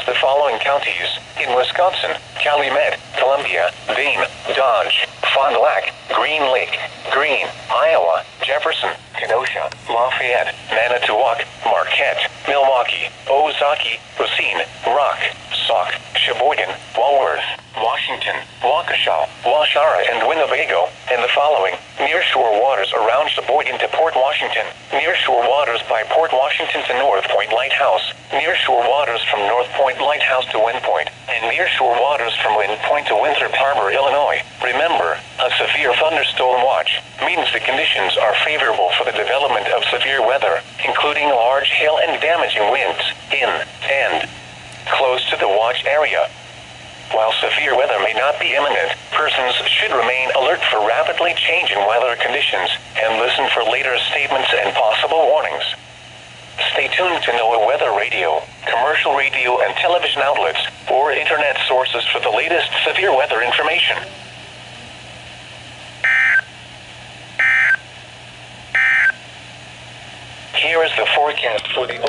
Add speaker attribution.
Speaker 1: the following counties in Wisconsin: Calumet, Columbia, Dane, Dodge, Fond du Lac, Green Lake, Greene, Iowa, Jefferson, Kenosha, Lafayette, Manitowoc, Marquette, Milwaukee, Ozaukee, Racine, Rock, Sauk, Sheboygan, Walworth, Washington, Waukesha, Waushara, and Winnebago, and the following nearshore waters around Sheboygan to Port Washington, nearshore waters by Port Washington to North Point Lighthouse, nearshore waters from North Point Lighthouse to Wind Point, and nearshore waters from Wind Point to Winthrop Harbor, Illinois. Remember, a severe thunderstorm watch means the conditions are favorable for the development of severe weather, including large hail and damaging winds in and close to the watch area. While severe weather may not be imminent, persons should remain alert for rapidly changing weather conditions and listen for later statements and possible warnings. Stay tuned to NOAA Weather Radio, commercial radio and television outlets, or internet sources for the latest severe weather information. Here is the forecast for the